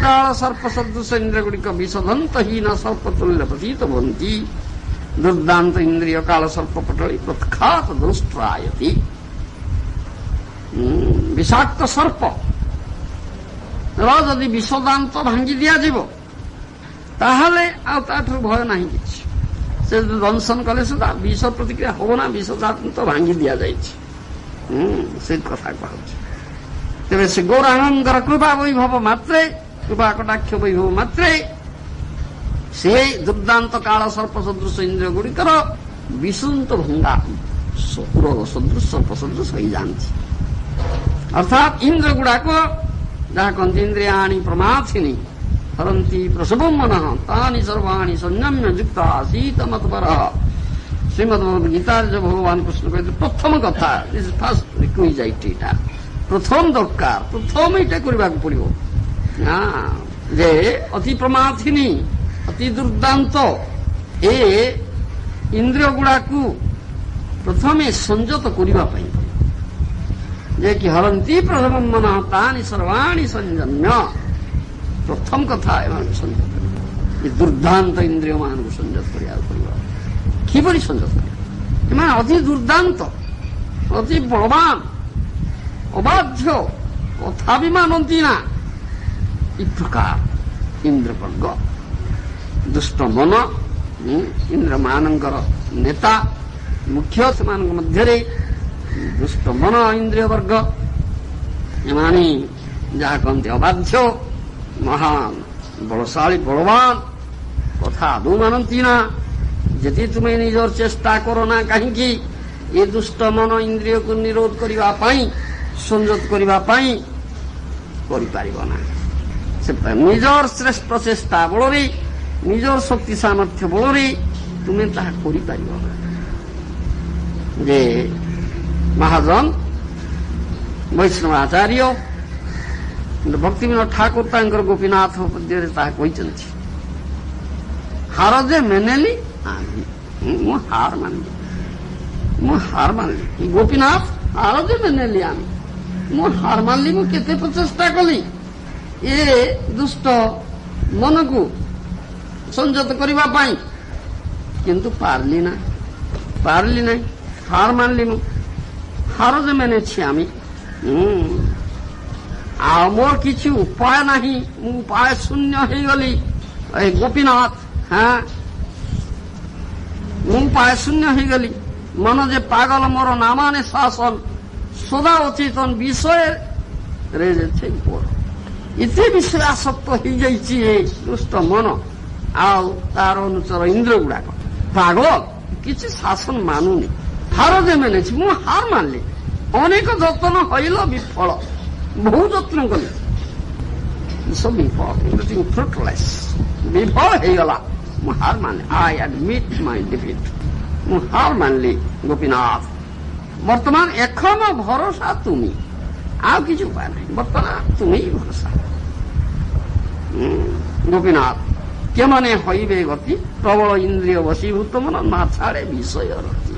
କାଳ ସର୍ପ ସଦୃଶ ଇନ୍ଦ୍ରଗୁଡ଼ିକ ବିଶୋଧନ୍ତ ହୀନ ସର୍ପତୁଲ୍ୟ ପ୍ରତୀତ ହୁଅନ୍ତି। ଦୁର୍ଦାନ୍ତ ଇନ୍ଦ୍ରିୟ କାଳ ସର୍ପ ପଟଳି ପ୍ରତ୍ଖାତ ଦୃଷ୍ଟ୍ରାୟତି। ବିଷାକ୍ତ ସର୍ପ ଯଦି ବିଷଦାନ୍ତ ଭାଙ୍ଗି ଦିଆଯିବ ତାହେଲେ ଆଉ ତାଠାରୁ ଭୟ ନାହିଁ କିଛି। ସେ ଦଂଶନ କଲେ ସୁଦ୍ଧା ବିଷ ପ୍ରତିକ୍ରିୟା ହବ ନା, ବିଷଦାନ୍ତ ଭାଙ୍ଗି ଦିଆଯାଇଛି। ସେ କଥା କହୁଛି। ତେବେ ସେ ଗୌରାଙ୍ଗଙ୍କର କୃପା ବୈଭବ ମାତ୍ରେ, କୃପା କଟାକ୍ଷ ବୈଭବ ମାତ୍ରେ ସେ ଦୁର୍ଦାନ୍ତ କାଳ ସର୍ପ ସଦୃଶ ଇନ୍ଦ୍ରିୟ ଗୁଡ଼ିକର ବିଶୁନ୍ତ ଭଙ୍ଗା ସଦୃଶ ସର୍ପ ସଦୃଶ ହେଇଯାନ୍ତି। ଅର୍ଥାତ୍ ଇନ୍ଦ୍ର ଗୁଡାକ ଯାହା କହନ୍ତି ଇନ୍ଦ୍ରିୟାଣି ପ୍ରମାଥିନୀ ହରନ୍ତି ପ୍ରସବଂ ମନଃ ତାନି ସର୍ବାଣୀ ସଂଯମ୍ୟ ଯୁକ୍ତ ଆସୀତ ମତ୍ପର। ଶ୍ରୀମଦ୍ ଭଗବତ୍ ଗୀତାରେ ଯୋଉ ଭଗବାନ କୃଷ୍ଣ କହିଲେ ପ୍ରଥମ କଥା, ଫାଷ୍ଟ ରିକ୍ୱିଜାଇଟ୍ ଏଇଟା, ପ୍ରଥମ ଦରକାର, ପ୍ରଥମ ଏଇଟା କରିବାକୁ ପଡିବ ଯେ ଅତି ପ୍ରମାଥିନୀ ଅତି ଦୁର୍ଦାନ୍ତ ଏ ଇନ୍ଦ୍ରିୟ ଗୁଡାକୁ ପ୍ରଥମେ ସଂଯତ କରିବା ପାଇଁ, ଯେ କି ହରନ୍ତି ପ୍ରଥମ ମନ ତାନି ସର୍ବାଣୀ ସଂଯମ୍ୟ। ପ୍ରଥମ କଥା ଏମାନଙ୍କୁ ସଂଯତ କରିବା, ଏ ଦୁର୍ଦାନ୍ତ ଇନ୍ଦ୍ରିୟ ମାନଙ୍କୁ ସଂଯତ କରିବାକୁ ପଡିବ। କିପରି ସଂଯତ କରିବା? ଏମାନେ ଅତି ଦୁର୍ଦାନ୍ତ, ଅତି ବଳବାନ, ଅବାଧ୍ୟ, କଥା ବି ମାନନ୍ତି ନା। ଏ ପ୍ରକାର ଇନ୍ଦ୍ରବର୍ଗ ଦୁଷ୍ଟ ମନ, ଇନ୍ଦ୍ରମାନଙ୍କର ନେତା ମୁଖ୍ୟ, ସେମାନଙ୍କ ମଧ୍ୟରେ ଦୁଷ୍ଟ ମନ ଇନ୍ଦ୍ରିୟ ବର୍ଗ, ଏମାନେ ଯାହା କହନ୍ତି ଅବାଧ୍ୟ, ମହାନ ବଳଶାଳୀ ବଳବାନ, କଥା ଆଦୌ ମାନନ୍ତି ନା। ଯଦି ତୁମେ ନିଜର ଚେଷ୍ଟା କର ନା କାହିଁକି ଏ ଦୁଷ୍ଟ ମନ ଇନ୍ଦ୍ରିୟକୁ ନିରୋଧ କରିବା ପାଇଁ, ସଂଯତ କରିବା ପାଇଁ କରିପାରିବ ନା। ସେ ନିଜର ଶ୍ରେଷ୍ଠ ପ୍ରଚେଷ୍ଟା ବଳରେ, ନିଜର ଶକ୍ତି ସାମର୍ଥ୍ୟ ବଳରେ ତୁମେ ତାହା କରିପାରିବ ନା। ଯେ ମହାଜନ ବୈଷ୍ଣବ ଆଚାର୍ଯ୍ୟ ଭକ୍ତିବିନୋଦ ଠାକୁର ତାଙ୍କର ଗୋପୀନାଥ ପଦ୍ୟରେ ତାହା କହିଛନ୍ତି, ହାର ଯେ ମେନେଲି ମୁଁ ହାର ମାନିଲି, ମୁଁ ହାର ମାନିଲି। ଗୋପୀନାଥ ହାର ଯେ ମେନେଲି ମୁଁ ହାର ମାନିଲି। ମୁଁ କେତେ ପ୍ରଚେଷ୍ଟା କଲି ଏ ଦୁଷ୍ଟ ମନକୁ ସଂଯତ କରିବା ପାଇଁ, କିନ୍ତୁ ପାରିଲି ନାହିଁ, ହାର ମାନିଲି। ମୁଁ ହାର ଯେ ମେନେছি আমি, ଆଉ ମୋର କିଛି ଉପାୟ ନାହିଁ, ମୁଁ ଉପାୟ ଶୂନ୍ୟ ହେଇଗଲି। ଏ ଗୋପୀନାଥ, ମୁଁ ଉପାୟ ଶୂନ୍ୟ ହେଇଗଲି। ମନ ଯେ ପାଗଲ ମୋର ନାମାନେ ଶାସନ, ସଦା ଅଚେତନ ବିଷୟରେ ଯେ ଏତେ ବିଷୟ ଆସକ୍ତ ହେଇଯାଇଛି ଏ ଦୁଷ୍ଟ ମନ ଆଉ ତାର ଅନୁଚର ଇନ୍ଦ୍ର ଗୁଡାକ। ପାଗଳ, କିଛି ଶାସନ ମାନୁନି। ହାର ଯେ ମେନେଛି, ମୁଁ ହାର ମାନିଲି। ଅନେକ ଯତ୍ନ ହଇଲ ବିଫଳ, ବହୁ ଯତ୍ନ କଲି, ସବୁ ଫ୍ରୁଟଲେସ୍, ବିଫଳ ହେଇଗଲା। ମୁଁ ହାର ମାନିଲି। I admit my defeat. ମୁଁ ହାର ମାନିଲି ଗୋପୀନାଥ। ବର୍ତ୍ତମାନ ଏଖନ ଭରସା ତୁମି, ଆଉ କିଛି ଉପାୟ ନାହିଁ। ବର୍ତ୍ତମାନ ତୁମି ଭରସା। ଗୋପୀନାଥ କେମାନେ ହଇବେ ଗତି, ପ୍ରବଳ ଇନ୍ଦ୍ରିୟ ବଶୀଭୂତ ମନ ନା ଛାଡେ ବିଷୟ ରତି।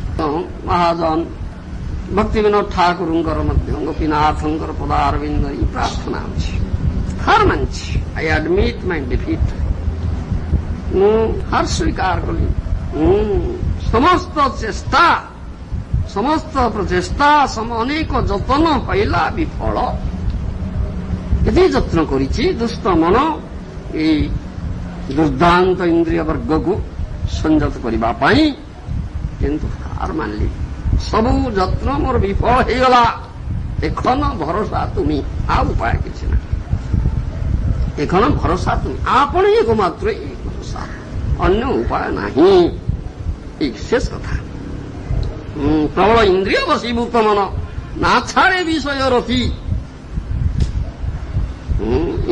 ମହାଜନ ଭକ୍ତିବିନୋଦ ଠାକୁରଙ୍କର ମଧ୍ୟ ଗୋପୀନାଥଙ୍କର ପଦାରବିନ୍ଦ ଇ ପ୍ରାର୍ଥନା ଅଛି, ହାର ମାନିଛି। I admit my defeat. ମୁଁ ହାର ସ୍ୱୀକାର କଲି। ସମସ୍ତ ଚେଷ୍ଟା, ସମସ୍ତ ପ୍ରଚେଷ୍ଟା, ଅନେକ ଯତ୍ନ ହଇଲା ବିଫଳ। ଏତେ ଯତ୍ନ କରିଛି ଦୁଷ୍ଟ ମନ ଏଇ ଦୁର୍ଦାନ୍ତ ଇନ୍ଦ୍ରିୟ ବର୍ଗକୁ ସଂଯତ କରିବା ପାଇଁ, କିନ୍ତୁ ହାର ମାନିଲି। ସବୁ ଯତ୍ନ ମୋର ବିଫଳ ହେଇଗଲା। ଏଖନ ଭରସା ତୁମି, ଆଉ ଉପାୟ କିଛି ନାହିଁ। ଏଖନ ଭରସା ତୁମି, ଆପଣ ଏକମାତ୍ର ଏଇ ଭରସା, ଅନ୍ୟ ଉପାୟ ନାହିଁ। এই শেষ কথা। প্রবল ইন্দ্রিয় বশীভূত মন না ছাড়ে বিষয় রতি।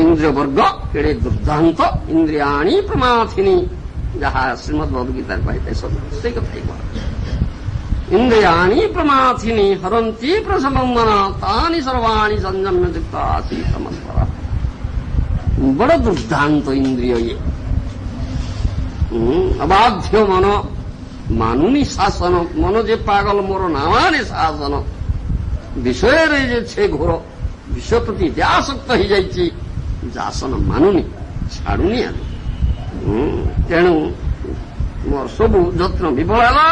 ইন্দ্রিয় বর্গ কেড়ে দুর্দান্ত ইন্দ্রিয়াণী প্রমাথিনী, যাহা শ্রীমদ ভগবদ্গীতার পাইতে সেই কথাই বলা। ইন্দ্রিয়াণী প্রমাথিনী হরন্তি প্রসবঙ্গন তানি সর্বাণী সংযম্য যুক্ত আসীত মৎপর। বড় দুর্দান্ত ইন্দ্রিয় ইয়ে, অবাধ্য মন, মানুনি শাসন। মন যে পাগল মোর নামানে শাসন। বিষয়ের যে ঘোর, ବିଷୟ ପ୍ରତି ଯେ ଆସକ୍ତ ହେଇଯାଇଛି, ଯାସନ ମାନୁନି, ଛାଡୁନି ଆଜି। ତେଣୁ ମୋର ସବୁ ଯତ୍ନ ବିଫଳ ହେଲା।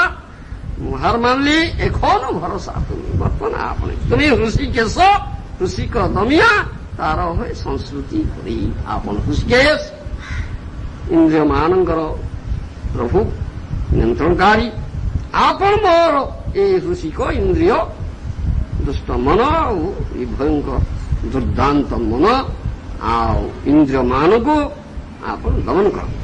ମୁଁ ହାର ମାନିଲି। ଏଖନ ଭରସା ତୁମି ବର୍ତ୍ତମାନ ଆପଣ ତୁମି ଋଷିକେଶ, ଋଷିକ ଦମିଆ ତାର ହୁଏ ସଂସ୍କୃତି କରି। ଆପଣ ଋଷିକେଶ ଇନ୍ଦ୍ରିୟମାନଙ୍କର ପ୍ରଭୁ ନିୟନ୍ତ୍ରଣକାରୀ। ଆପଣ ମୋର ଏ ଋଷିକ ଇନ୍ଦ୍ରିୟ ଦୁଷ୍ଟ ମନ ଆଉ ଏ ଭୟଙ୍କର ଦୁର୍ଦାନ୍ତ ମନ ଆଉ ଇନ୍ଦ୍ରିୟମାନଙ୍କୁ ଆପଣ ଦମନ କରନ୍ତୁ।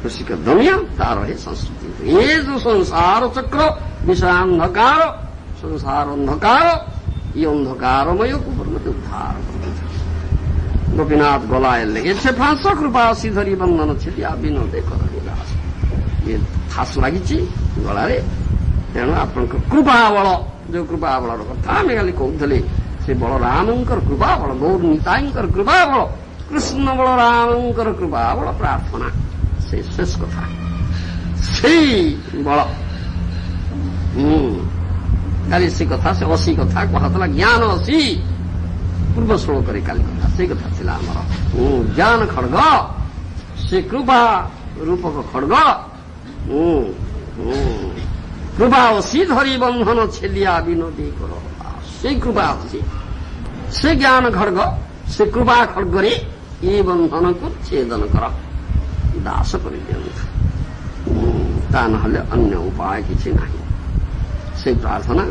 ଋଷିକ ଦମିଆ ତାର ହିଁ ସଂସ୍କୃତି। ଏ ଯୋଉ ସଂସାର ଚକ୍ର ବିଷୟାନ୍ଧକାର, ସଂସାର ଅନ୍ଧକାର, এই অন্ধকারময়କୁ মতে উদ্ধার করতে। গোপীনাথ গলায় লেগেছে ফাঁস, কৃপা শ্রীধরি বন্ধন ছেড়িয়া বিনোদে করি দাস। ଏ ଫାସ ଲାଗିଛି ଗଳାରେ। ତେଣୁ ଆପଣଙ୍କ କୃପାବଳ, ଯୋଉ କୃପାବଳର କଥା ଆମେ କାଲି କହୁଥିଲେ, ସେ ବଳରାମଙ୍କର କୃପାବଳ, ଗୌର ନିତାଇଙ୍କର କୃପାବଳ, କୃଷ୍ଣ ବଳରାମଙ୍କର କୃପାବଳ ପ୍ରାର୍ଥନା, ସେ ଶେଷ କଥା, ସେଇ ବଳ। କାଲି ସେ କଥା, ସେ ଅଶୀ କଥା କୁହାଥିଲା, ଜ୍ଞାନ ଅଶୀ ପୂର୍ବ ଶ୍ଳୋକରେ କାଲି କଥା, ସେଇ କଥା ଥିଲା ଆମର। ଜ୍ଞାନ ଖଡ୍ଗ, ସେ କୃପା ରୂପକ ଖଡ୍ଗ, କୃପା ଅଶୀ ଧରି ବନ୍ଧନ ଛେଲିଆ ବିନୋଦୀ କର। ସେଇ କୃପା ଅଶୀ, ସେ ଜ୍ଞାନ ଖଡ୍ଗ, ସେ କୃପା ଖଡ୍ଗରେ ଏ ବନ୍ଧନକୁ ଛେଦନ କର, ଦାସ କରିଦିଅନ୍ତୁ। ତା ନହେଲେ ଅନ୍ୟ ଉପାୟ କିଛି ନାହିଁ। সেই প্রার্থনা।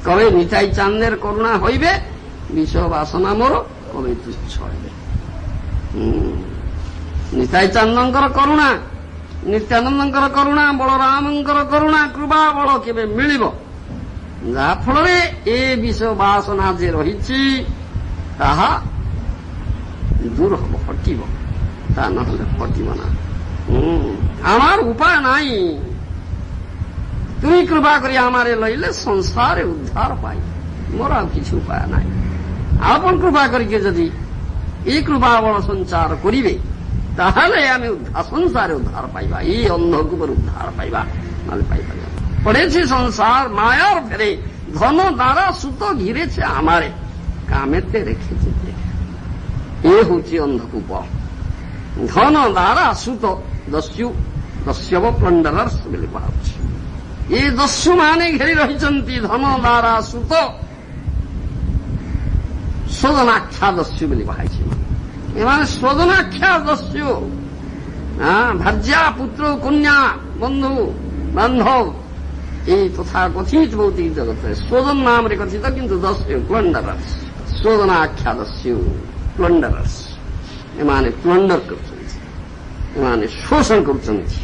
কবে নিতাই চান্দের করুণা হইবে, বিষ বাসনা মোর কবে তুচ্ছ হইবে। নিতাই চান্দଙ୍କର କରୁଣା, ନିତ୍ୟାନନ୍ଦଙ୍କର କରୁଣା, ବଳରାମଙ୍କର କରୁଣା, କୃପା ବଳ କେବେ ମିଳିବ, ଯାହା ଫଳରେ ଏ ବିଷ ବାସନା ଯେ ରହିଛି ତାହା ଦୂର ହବ, ହଟିବ। ତା ନହେଲେ ହଟିବ না। আমার উপায় নাই। তুমি কৃপা করি আমারে লইলে সংসারে উদ্ধার পাই, মোর আর কিছু উপায় নাই। আপন কৃপা করিকে যদি এই কৃপা বল সঞ্চার করিবে, তাহলে আমি সংসারে উদ্ধার পাইবা, এই অন্ধকূপের উদ্ধার পাইবা, নাহলে পাইবা না। পড়েছে সংসার মায়ার ফেরে, ধন দ্বারা সুত ঘিরেছে আমারে, কামেতে রেখেছে। এ হচ্ছে অন্ধকূপ। ধন দ্বারা সুত দস্যু, দস্যব প্লন্ডারস বলে କୁହାଯାଉଛି। ଏ ଦସ୍ୟୁମାନେ ଘେରି ରହିଛନ୍ତି, ଧନ ଦ୍ୱାରା ସୁତ ସ୍ୱଦନାଖ୍ୟା ଦସ୍ୟୁ ବୋଲି କୁହାଯାଇଛି। ଏମାନେ ସ୍ୱଦନାଖ୍ୟା ଦସ୍ୟୁ, ଭାର୍ଯ୍ୟା ପୁତ୍ର କନ୍ୟା ବନ୍ଧୁ ବାନ୍ଧବ এই তথা কথিত ভৌতিক জগতের স্ୱদন নামରେ কথিତ, কিন্তু ଦସ୍ୟୁ ପ୍ଲଣ୍ଡରର୍ସ, ସ୍ୱଦନାଖ୍ୟା ଦସ୍ୟୁ ପ୍ଲଣ୍ଡରର୍ସ। ଏମାନେ ପ୍ଲଣ୍ଡର କରୁଛନ୍ତି, ଏମାନେ ଶୋଷଣ କରୁଛନ୍ତି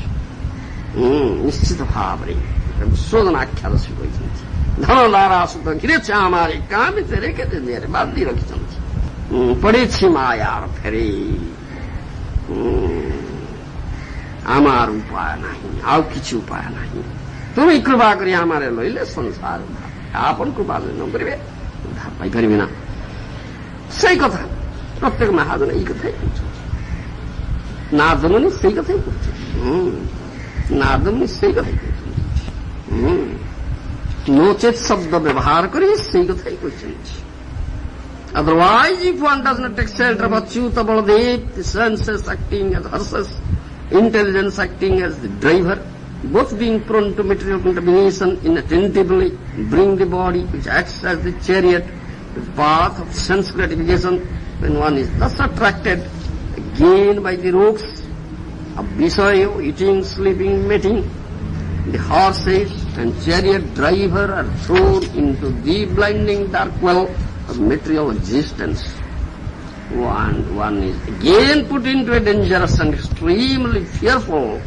ନିଶ୍ଚିତ ଭାବରେ। ସ୍ୱଦନାଖ୍ୟା ଦସ୍ୟୁ କହିଛନ୍ତି। ଧନ ଦ୍ୱାରା ସୁତ ଘିରେছে আমারে, କାମିতে রেখেছে দেরে, ବାନ୍ଧି ରଖିଛନ୍ତି। ପଡ଼ିଛି ମାୟାର ଫେରେ, আমার উপায় ନାହିଁ, ଆଉ କିଛି ଉପାୟ ନାହିଁ। তুমি কৃপা କରି আমারে লইলে সংসার উদ্ধার, আপন কৃপা যদি ନ କରିବେ ଉଦ୍ଧାର ପାଇପାରିବେ ନା। ସେଇ କଥା ପ୍ରତ୍ୟେକ ମହାଜନ ଏଇ କଥାই କହୁଛନ୍ତି। ନାରଦମୁନି ସେଇ କଥାই କହୁଛନ୍ତି। ନାରଦମୁନି ସେଇ କଥାই କହୁଛନ୍ତି। ନଚେତ୍ ଶବ୍ଦ ବ୍ୟବହାର କରି ସେଇ କଥାଇ କହିଛନ୍ତି। Otherwise, if one does not take shelter of Achyuta Baladev, the senses acting as horses, intelligence acting as the driver, both being prone to material contamination, inattentively bring the body, which acts as the chariot, to the path of sense gratification. When one is thus attracted again by the rooks of Visaya, eating, sleeping, mating, the horses and chariot driver are thrown into the blinding dark well of material existence. One is again put into a dangerous and extremely fearful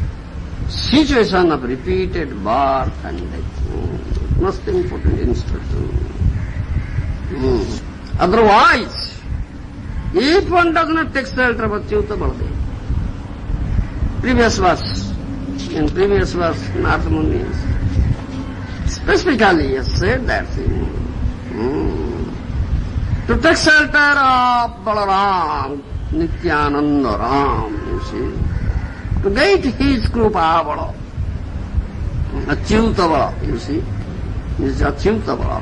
situation of repeated birth and death. Most important instruction. Otherwise, if one does not take shelter of Achyuta Baladev, in previous verse, Narada Muni specifically has said that to take shelter of Balaram, Nityananda Ram, you see, to get his Krupa Bala, Achyuta Bala, you see, is Achyuta Bala.